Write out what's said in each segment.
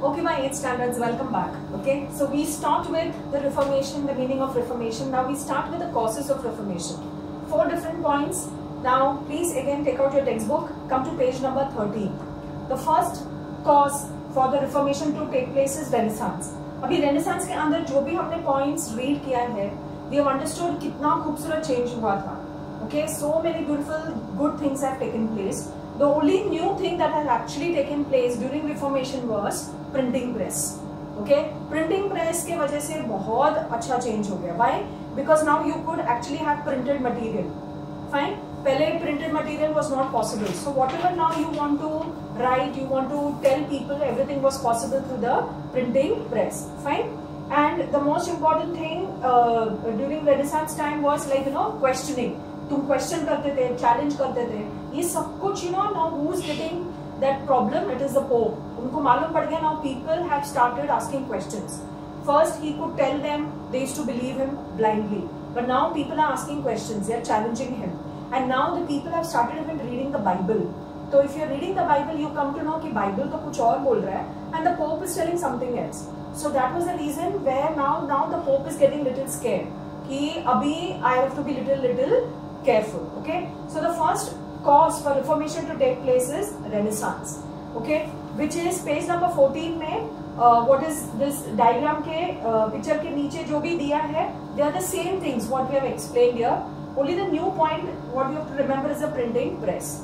Okay, my 8th standards, welcome back. Okay, so we start with the Reformation, the meaning of Reformation. Now we start with the causes of Reformation. 4 different points. Now please again take out your textbook, come to page number 13. The first cause for the Reformation to take place is Renaissance. अभी Renaissance के अंदर जो भी हमने points read किया है, we have understood कितना खूबसूरत change हुआ था. Okay, so many beautiful good things have taken place. The only new thing that has actually taken place during Reformation was printing press. Okay, printing press के वजह से बहुत अच्छा change हो गया. Why? Because now you could actually have printed material. Fine. पहले printed material was not possible. So whatever now you want to write, you want to tell people, everything was possible through the printing press. Fine. And the most important thing during Renaissance time was like questioning. तुम question करते थे, challenge करते थे, ये सब कुछ now who is getting that problem? It is the Pope. उनको मालूम पड़ गया now people have started asking questions. First he could tell them, they used to believe him blindly, but now people are asking questions, they are challenging him, and now the people have started even reading the Bible. So if you are reading the Bible, you come to know कि Bible तो कुछ और बोल रहा है, and the Pope is telling something else. So that was the reason where now the Pope is getting little scared कि अभी I have to be little careful. Okay, so the first cause for Reformation to take place is Renaissance. Okay, which is page number 14 में what is this diagram के picture के नीचे जो भी दिया है, they are the same things what we have explained here. Only the new point what you have to remember is the printing press.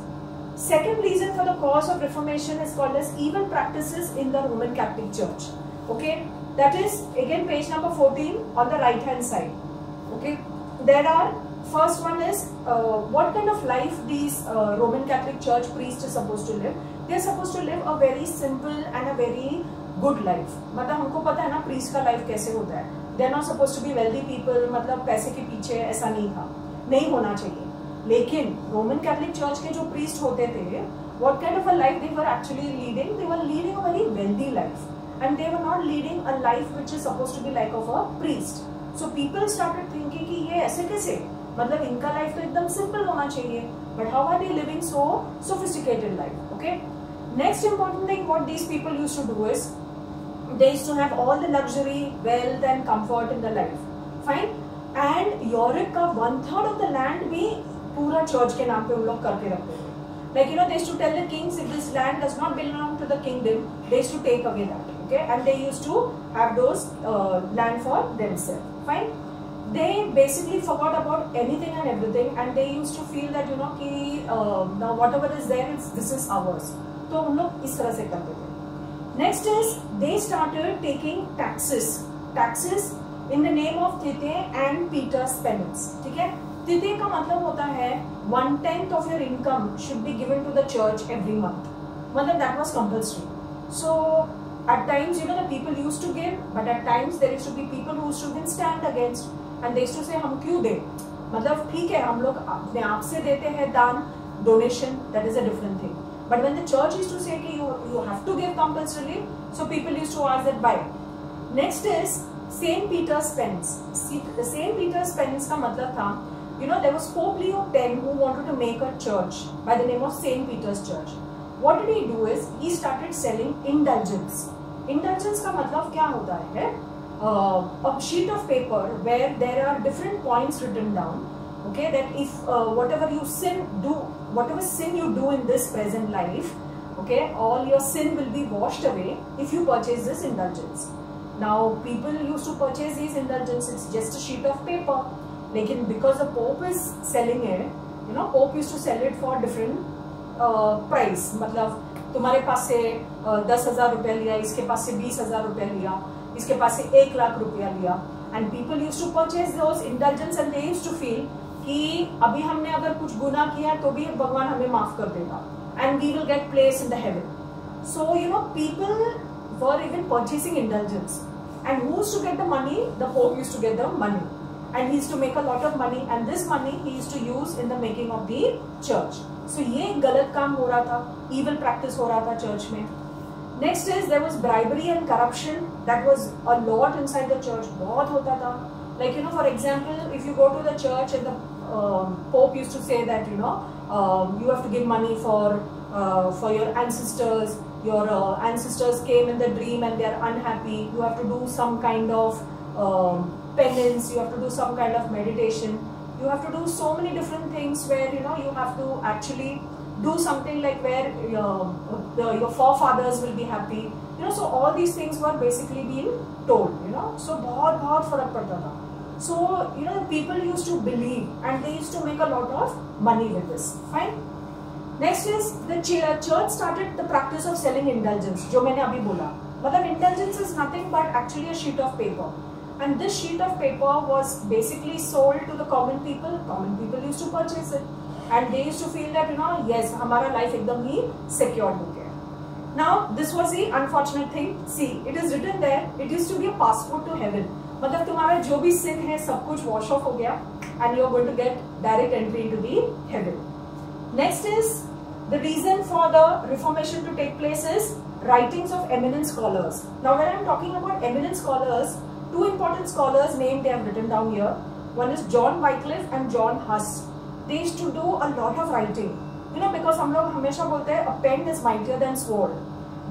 Second reason for the cause of Reformation is called as evil practices in the Roman Catholic Church. Okay, that is again page number 14 on the right hand side. Okay, there are first one is what kind of life these Roman Catholic Church priests are supposed to live. They are supposed to live a very simple and a very good life. मतलब हमको पता है ना priest का life कैसे होता है. They are not supposed to be wealthy people. मतलब पैसे के पीछे ऐसा नहीं था, नहीं होना चाहिए. लेकिन Roman Catholic Church के जो priest होते थे, what kind of a life they were actually leading? They were leading a very wealthy life, and they were not leading a life which is supposed to be like of a priest. So people started thinking कि ये ऐसे कैसे? मतलब इनका life तो एकदम simple होना चाहिए, but how are they living so sophisticated life. Okay, next important thing what these people used to do is they used to have all the luxury, wealth and comfort in the life. Fine. And Europe का 1/3 of the land भी पूरा church के नाम पे उन लोग करके रखते थे. Like they used to tell the kings, if this land does not belong to the kingdom, they used to take away that. Okay, and they used to have those land for themselves. Fine. They basically forgot about anything and everything, and they used to feel that कि now whatever is there, this is ours. तो उन लोग इस तरह से करते थे. Next is they started taking taxes in the name of Tithe and Peter's penance. ठीक है, Tithe का मतलब होता है 1/10 of your income should be given to the church every month. मतलब that was compulsory. So at times the people used to give, but at times there used to be people who used to even stand against. And they used to say हम क्यों दें, मतलब ठीक है हम लोग अपने आप से देते हैं दान, donation, that is a different thing. But when the church used to say कि you have to give compulsorily, so people used to ask that why. Next is Saint Peter's penance. The Saint Peter's penance का मतलब था, there was Pope Leo X who wanted to make a church by the name of Saint Peter's Church. What did he do is he started selling indulgence. Indulgence का मतलब क्या होता है? A sheet of paper where there are different points written down. Okay, that if whatever sin you do in this present life, okay, all your sin will be washed away if you purchase this indulgence. Now people used to purchase these indulgences, just a sheet of paper. Lekin because the Pope is selling it, Pope used to sell it for different price. मतलब तुम्हारे पास से 10,000 रुपया लिया, इसके पास से 20,000 रुपया लिया, इसके पास से 1 लाख रुपया लिया, and people used to purchase those indulgence and they used to feel कि अभी हमने अगर कुछ गुनाह किया तो भी भगवान हमें माफ कर देगा, and we will get place in the heaven. So people were even purchasing indulgence, and who used to get the money? The Pope used to get the money, and he used to make a lot of money, and this money he used to use in the making of the church. So ये गलत काम हो रहा था, evil practice हो रहा था church में. Next is there was bribery and corruption. That was a lot inside the church. बहुत होता था. Like for example, if you go to the church and the Pope used to say that you have to give money for for your ancestors. Your ancestors came in the dream and they are unhappy. You have to do some kind of penance. You have to do some kind of meditation. You have to do so many different things where you have to actually do something like where your forefathers will be happy. So all these things were basically being told. So बहुत फर्क पड़ता था. So people used to believe and they used to make a lot of money with this. Fine. Next is the church started the practice of selling indulgence. जो मैंने अभी बोला, मतलब indulgence is nothing but actually a sheet of paper, and this sheet of paper was basically sold to the common people. Common people used to purchase it, and they used to feel that yes, हमारा life एकदम ही secured हो गया. Now this was the unfortunate thing. See, it is written there. It used to be a passport to heaven. मतलब तुम्हारा जो भी sin है सब कुछ wash off हो गया, and you are going to get direct entry into the heaven. Next is the reason for the Reformation to take place is writings of eminent scholars. Now when I am talking about eminent scholars, two important scholars named they have written down here. One is John Wycliffe and John Huss. They used to do a lot of writing. Because हम लोग हमेशा बोलते हैं a pen is mightier than sword.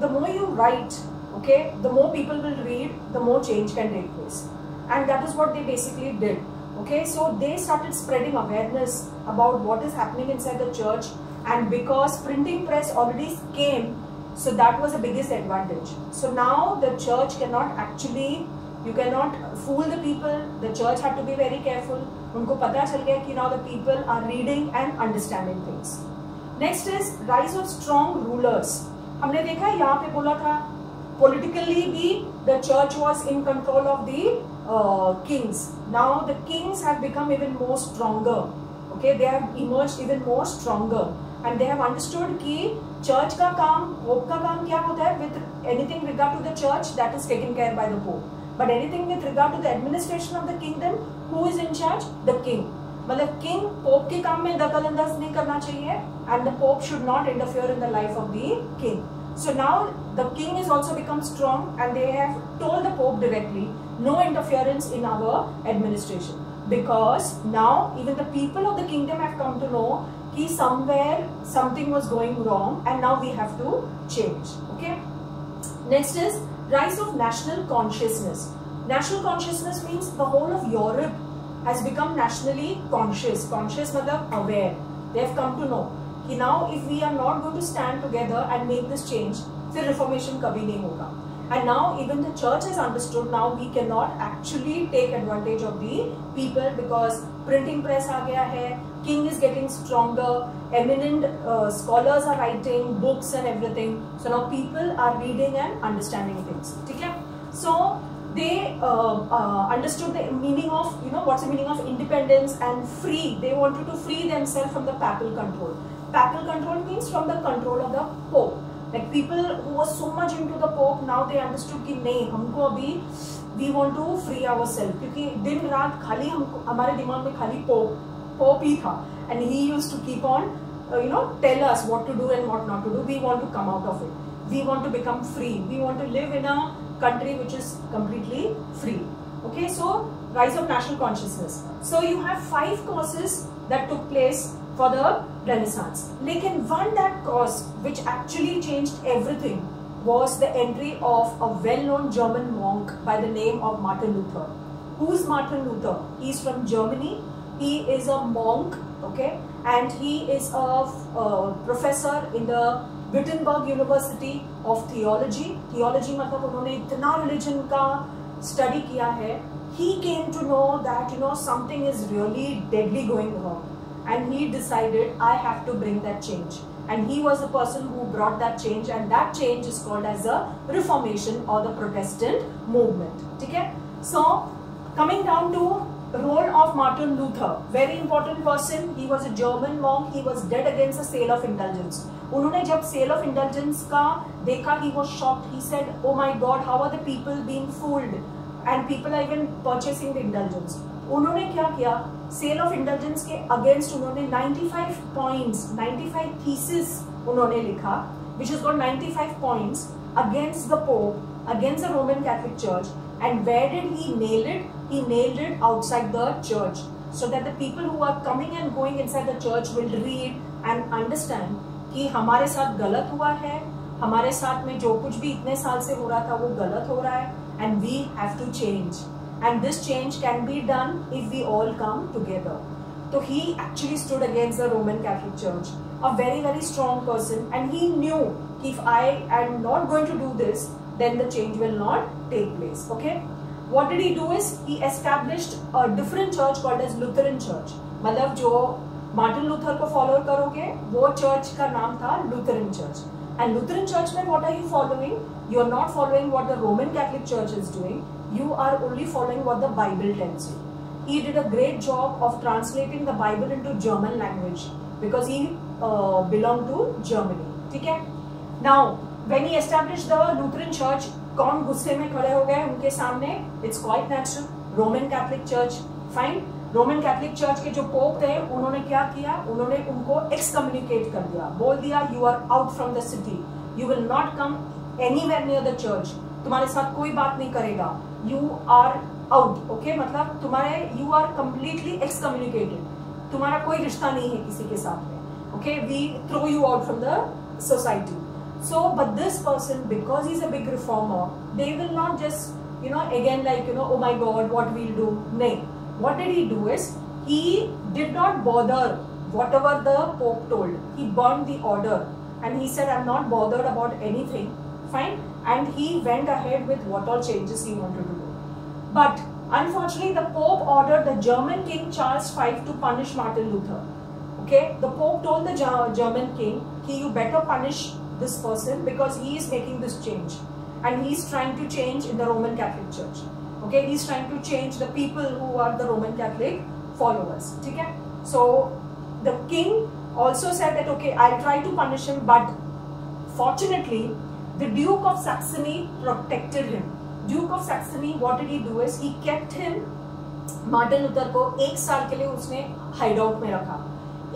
The more you write, okay, the more people will read, the more change can take place. And that is what they basically did. Okay, so they started spreading awareness about what is happening inside the church, and because printing press already came, so that was the biggest advantage. So now the church cannot actually, you cannot fool the people. The church had to be very careful. उनको पता चल गया कि now the people are reading and understanding things. Next is rise of strong rulers. हमने देखा यहाँ पे बोला था politically भी the church was in control of the kings. Now the kings have become even more stronger. Okay, they have emerged even more stronger, and they have understood कि church का काम, pope का काम क्या होता है. With anything regard to the church, that is taken care by the pope. But anything with regard to the administration of the kingdom, who is in charge? The king. मतलब king pope के काम में दखल अंदाज नहीं करना चाहिए, and the pope should not interfere in the life of the king. So now the king has also become strong, and they have told the pope directly, no interference in our administration, because now even the people of the kingdom have come to know कि somewhere something was going wrong, and now we have to change. Okay. Next is rise of national consciousness. National consciousness means the whole of Europe has become nationally conscious. Conscious मतलब aware. They have come to know कि now if we are not going to stand together and make this change, फिर reformation कभी नहीं होगा. And now even the church has understood now we cannot actually take advantage of the people, because printing press आ गया है, king is getting stronger, eminent scholars are writing books and everything. So now people are reading and understanding things. ठीक है? So they understood the meaning of, what's the meaning of independence and free. They wanted to free themselves from the papal control. Papal control means from the control of the pope. Like people who were so much into the pope, now they understood कि नहीं, हमको अभी we want to free ourselves, क्योंकि दिन रात खाली हमारे दिमाग में खाली pope ही था, and he used to keep on tell us what to do and what not to do. We want to come out of it. We want to become free. We want to live in a country which is completely free. Okay, so rise of national consciousness. So you have 5 causes that took place for the Renaissance. Lekin one that cause which actually changed everything was the entry of a well-known German monk by the name of Martin Luther. Who is Martin Luther? He is from Germany. He is a monk, okay, and he is a professor in the Wittenberg University of Theology. Theology मतलब उन्होंने इतना religion का study किया है. He came to know that something is really deadly going wrong, and he decided I have to bring that change. And he was the person who brought that change, and that change is called as the Reformation or the Protestant movement. Okay? So coming down to the role of Martin Luther, very important person. He was a German monk. He was dead against the sale of indulgence. उन्होंने जब sale of indulgence का देखा, he was shocked. He said, "Oh my God, how are the people being fooled? And people are even purchasing the indulgence." उन्होंने क्या किया? Sale of indulgence के against उन्होंने 95 points, 95 thesis उन्होंने लिखा, which is called 95 points against the Pope, against the Roman Catholic Church. And where did he nail it? He nailed it outside the church, so that the people who are coming and going inside the church will read and understand कि हमारे साथ गलत हुआ है, हमारे साथ में जो कुछ भी इतने साल से हो रहा था वो गलत हो रहा है, and we have to change, and this change can be done if we all come together. So he actually stood against the Roman Catholic Church, a very, very strong person, and he knew if I am not going to do this, then the change will not take place. Okay, what did he do is he established a different church called as Lutheran Church. मतलब जो Martin Luther को follow करोगे वो church का नाम था Lutheran Church. And Lutheran Church में what are you following? You are not following what the Roman Catholic Church is doing. You are only following what the Bible tells you. He did a great job of translating the Bible into German language because he belonged to Germany. ठीक है? Now, when he established the Lutheran Church, कौन गुस्से में खड़े हो गए उनके सामने? It's quite natural. Roman Catholic Church, fine. Roman Catholic Church के जो पोप थे, उन्होंने क्या किया? उन्होंने उनको excommunicate कर दिया, बोल दिया you are out from the city. You will not come anywhere near the church. तुम्हारे साथ कोई बात नहीं करेगा. You are out. ओके, मतलब तुम्हारे यू आर कम्प्लीटली एक्सकम्युनिकेटेड, तुम्हारा कोई रिश्ता नहीं है किसी के साथ में. Okay, we throw you out from the society. So but this person, because he is a big reformer, they will not just again like oh my God what will do. नहीं, what did he do is he did not bother whatever the Pope told. He burned the order and he said I'm not bothered about anything. Fine. And he went ahead with what all changes he wanted to do. But unfortunately, the Pope ordered the German King Charles V to punish Martin Luther. Okay, the Pope told the German King, "You better punish this person because he is making this change, and he is trying to change in the Roman Catholic Church. Okay, he is trying to change the people who are the Roman Catholic followers." Okay, so the king also said that okay, I'll try to punish him, but fortunately, the Duke of Saxony protected him. Duke of Saxony, what did he do is he kept him, Martin Luther को 1 साल के लिए उसने hide out में रखा.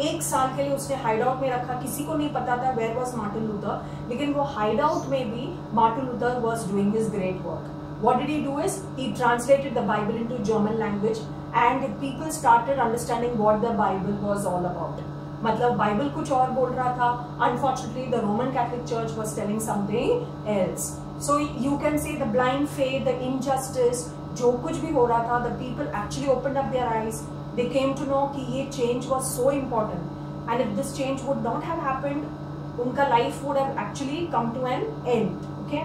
1 साल के लिए उसने हाइड आउट में रखा. किसी को नहीं पता था वेयर वाज मार्टिन लूथर, लेकिन वो हाइड आउट में भी Martin Luther was doing his great work. What did he do is he translated the Bible into German language and people started understanding what the Bible was all about. मतलब Bible कुछ और बोल रहा था. Unfortunately, the Roman Catholic Church was telling something else. So you can say the blind faith, the injustice, जो कुछ भी हो रहा था, the people actually opened up their eyes. They came to know कि ये change was so important, and if this change would not have happened, उनका life would have actually come to an end. Okay.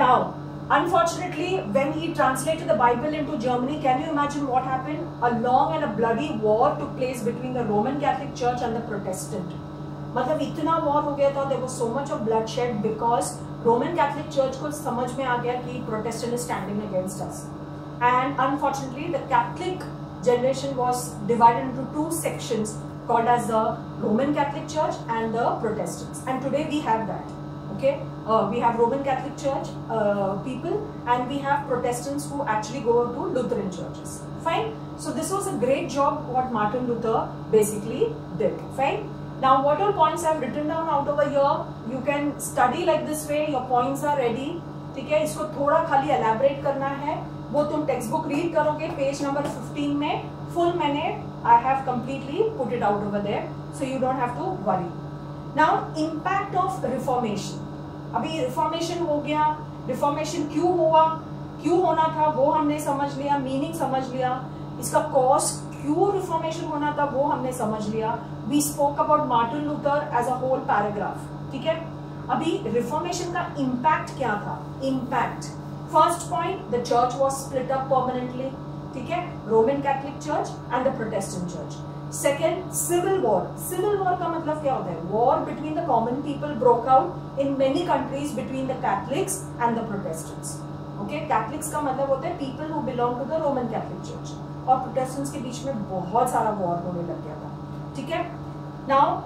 Now, unfortunately, when he translated the Bible into Germany, can you imagine what happened? A long and a bloody war took place between the Roman Catholic Church and the Protestant. मतलब इतना war हो गया था, there was so much of bloodshed because Roman Catholic Church को समझ में आ गया कि Protestant is standing against us, and unfortunately the Catholic generation was divided into 2 sections called as the Roman Catholic Church and the Protestants, and today we have that. Okay, we have Roman Catholic Church people, and we have Protestants who actually go to Lutheran churches. Fine. So this was a great job what Martin Luther basically did. Fine. Now, what all points I have written down out over here, you can study like this way. Your points are ready. ठीक है, इसको थोड़ा खाली elaborate करना है. वो तुम text book read करोगे पेज नंबर 15 में. फुल मैंने I have completely put it out over there, so you don't have to worry. Now, impact of Reformation. अभी Reformation हो गया. Reformation क्यों हुआ, क्यों होना था, वो हमने समझ लिया. मीनिंग समझ लिया. इसका कॉज क्यों रिफॉर्मेशन होना था वो हमने समझ लिया. We spoke about Martin Luther as a whole paragraph. ठीक है, अभी रिफॉर्मेशन का इम्पैक्ट क्या था. Impact, first point, the church was split up permanently. ठीक है, Roman Catholic church and the Protestant church. Second, civil war. Civil war का मतलब क्या होता है? War between the common people broke out in many countries between the Catholics and the Protestants. Okay, Catholics का मतलब होता है people who belong to the Roman Catholic church, और प्रोटेस्टेंट्स के बीच में बहुत सारा वॉर होने लग गया था. ठीक है, now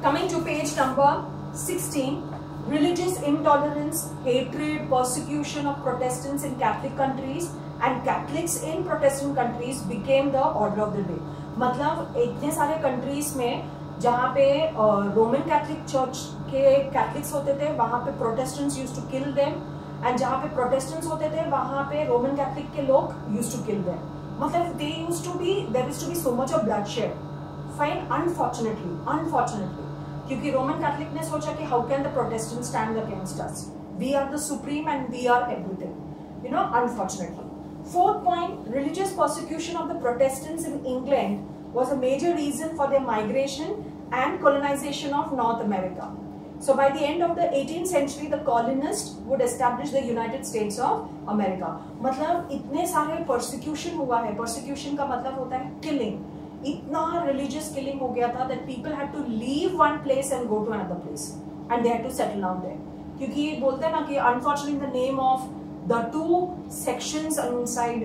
coming to page number 16, religious intolerance, hatred, persecution of Protestants in Catholic countries and Catholics in Protestant countries became the order of the day. मतलब इतने सारे कंट्रीज में जहाँ पे रोमन कैथलिक चर्च के कैथलिक्स होते थे वहाँ पे Protestants used to kill them, and जहाँ पे प्रोटेस्टेंट्स होते थे वहाँ पे रोमन कैथलिक के लोग यूज्ड टू किल देम. मतलब there used to be so much of bloodshed. Fine, unfortunately, क्योंकि रोमन कैथलिक ने सोचा कि how can the Protestant stand against us, we are the supreme and we are everything, you know, unfortunately. Fourth point, religious persecution of the Protestants in England was a major reason for their migration and colonization of North America. So by the end of the 18th century, the colonists would establish the United States of America. मतलब इतने सारे persecution हुआ है. Persecution का मतलब होता है killing. इतना religious killing हो गया था that people had to leave one place and go to another place, and they had to settle down there. क्योंकि बोलते हैं ना कि unfortunately in the name of the two sections inside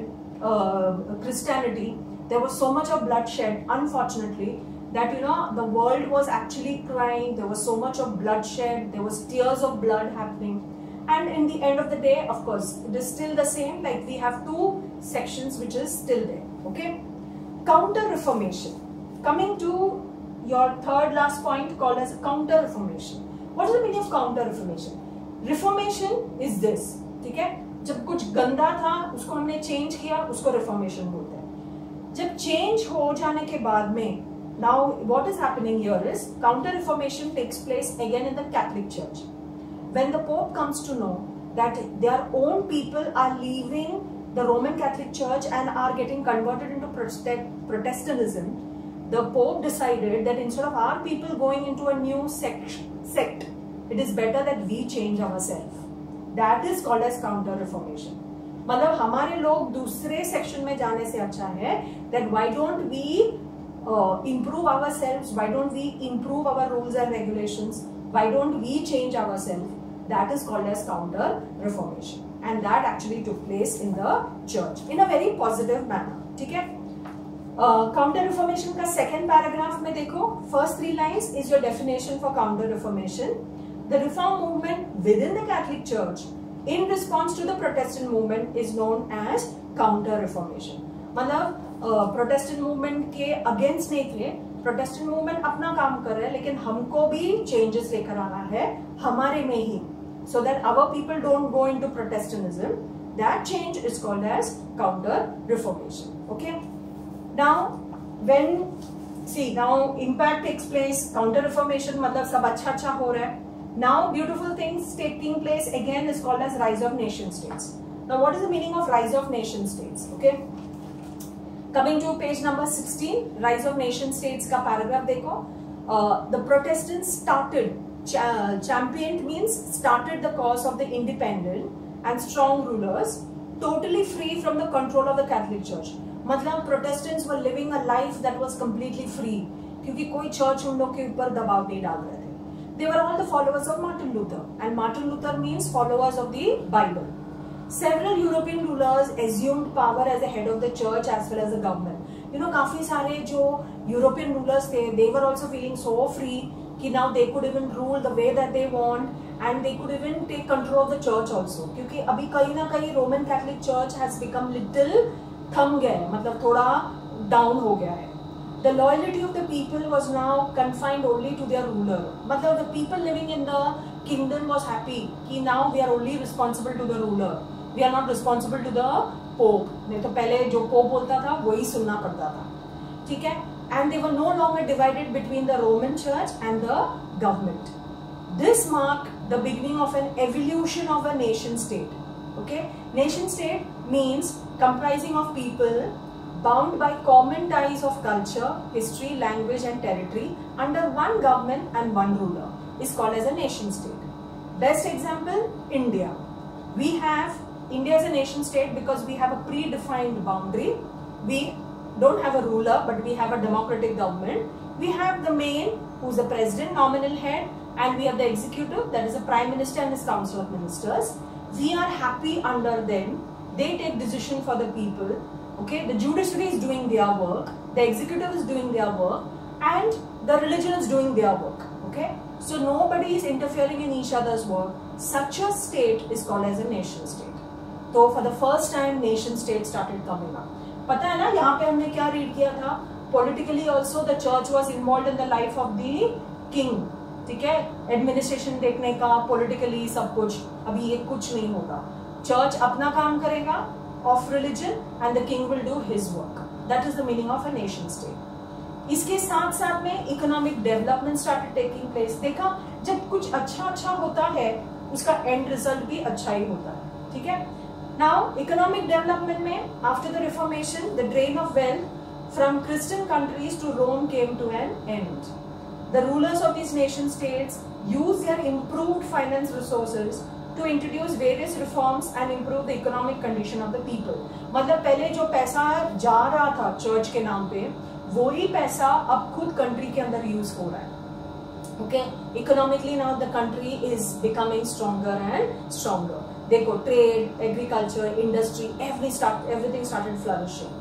Christianity, there was so much of bloodshed, unfortunately, that, you know, the world was actually crying. There was so much of bloodshed, there was tears of blood happening, and in the end of the day, of course, it is still the same. Like, we have two sections which is still there. Okay, counter reformation. Coming to your third last point, called as counter reformation. What is the meaning of counter reformation? Reformation is this, ठीक है, जब कुछ गंदा था उसको हमने change किया, उसको रिफॉर्मेशन बोलते हैं. जब चेंज हो जाने के बाद में, now what is happening here is counter reformation takes place again in the Catholic Church. When the Pope comes to know that their own people are leaving the Roman Catholic Church and are getting converted into Protestantism, the Pope decided that instead of our people going into a new sect, it is better that we change ourselves. That is called as counter reformation. मतलब हमारे लोग दूसरे section में जाने से अच्छा है that why don't we improve ourselves, why don't we improve our rules and regulations, why don't we change ourselves. That is called as counter reformation, and that actually took place in the church in a very positive manner. ठीक है, counter reformation का second paragraph में देखो, first 3 lines is your definition for counter reformation. The reform movement within the Catholic Church in response to the Protestant movement is known as counter reformation. मतलब Protestant movement के against नहीं थे, Protestant movement अपना काम कर रहे हैं, लेकिन हमको भी चेंजेस लेकर आना है हमारे में ही, so that our people don't go into Protestantism. That change is called as counter reformation. Okay, now impact takes place, counter reformation मतलब सब अच्छा हो रहा है. Now beautiful things taking place again is called as rise of nation states. Now what is the meaning of rise of nation states? Okay, coming to page number 16, rise of nation states का paragraph देखो. The Protestants championed means started the cause of the independent and strong rulers, totally free from the control of the Catholic Church. मतलब Protestants were living a life that was completely free, क्योंकि कोई church उन लोग के ऊपर दबाव नहीं डाल रहे थे. They were all the followers of Martin Luther, and Martin Luther means followers of the Bible. Several European rulers assumed power as the head of the church as well as the government. You know, काफी सारे जो European rulers थे, they were also feeling so free कि now they could even rule the way that they want, and they could even take control of the church also. क्योंकि अभी कहीं ना कहीं Roman Catholic Church has become little थम गया है, मतलब थोड़ा down हो गया है. The loyalty of the people was now confined only to their ruler. मतलब the people living in the kingdom was happy कि now we are only responsible to the ruler. We are not responsible to the pope. नहीं तो पहले जो pope बोलता था वही सुनना पड़ता था. ठीक है? And they were no longer divided between the Roman Church and the government. This marked the beginning of an evolution of a nation state. Okay? Nation state means comprising of people bound by common ties of culture, history, language and territory under one government and one ruler is called as a nation state. Best example, India. We have India as a nation state because we have a predefined boundary. We don't have a ruler, but we have a democratic government. We have the main, who is the president, nominal head, and we have the executive, that is the prime minister and his council of ministers. We are happy under them. They take decision for the people. Okay, the judiciary is doing their work, the executive is doing their work, and the religion is doing their work. Okay, so nobody is interfering in each other's work. Such a state is called as a nation state. So for the first time, nation state started coming up. पता है ना, यहाँ पे हमने क्या read किया था? Politically also the church was involved in the life of the king. ठीक है, एडमिनिस्ट्रेशन देखने का, politically सब कुछ. अभी ये कुछ नहीं होगा. Church अपना काम करेगा of religion and the king will do his work. That is the meaning of a nation state. इसके साथ साथ में economic development started taking place. देखा, जब कुछ अच्छा होता है उसका एंड रिजल्ट भी अच्छा ही होता है, ठीक है। नाउ इकोनॉमिक डेवलपमेंट में after the reformation the drain of wealth from Christian countries to Rome came to an end. The rulers of this nation states use their improved finance resources to introduce various reforms and improve the economic condition of the people। मतलब पहले जो पैसा जा रहा था church के नाम पे, वही पैसा अब खुद कंट्री के अंदर यूज हो रहा है। Okay, economically now the country is becoming stronger and stronger. देखो, trade, agriculture, industry, everything started flourishing।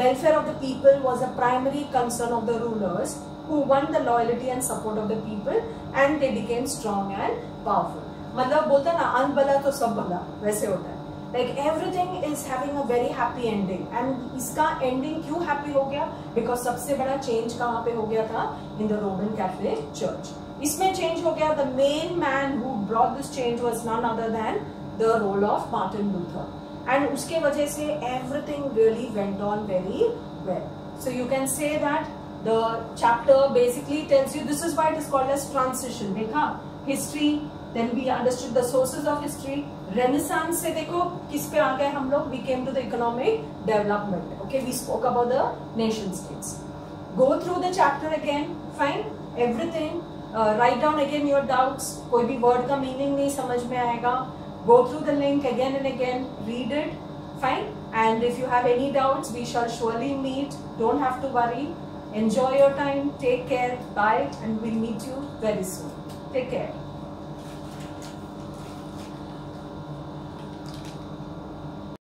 Welfare of the people was a primary concern of the rulers who won the loyalty and support of the people and they became strong and powerful। मतलब बोलता ना, अंत भला तो सब भला, वैसे होता है। Like everything is having a very happy ending. And इसका एंडिंग क्यों हैप्पी हो गया? बिकॉज सबसे बड़ा चेंज कहाँ पे हो गया था? In the Roman Catholic church. इसमें चेंज हो गया। The main man who brought this change was none other than the role of Martin Luther. And उसके वजह से everything really went on very well. So you can say that the chapter basically tells you this is why it is called age transition. देखा, history, then we understood the sources of history। Renaissance से देखो किस पे आ गए हम लोग? We came to the economic development। Okay, we spoke about the nation states। Go through the chapter again, fine, everything, write down again your doubts। कोई भी word का meaning नहीं समझ में आएगा, go through the link again and again, read it, fine। And if you have any doubts, we shall surely meet, don't have to worry। Enjoy your time, take care, bye, and we'll meet you very soon। Take care।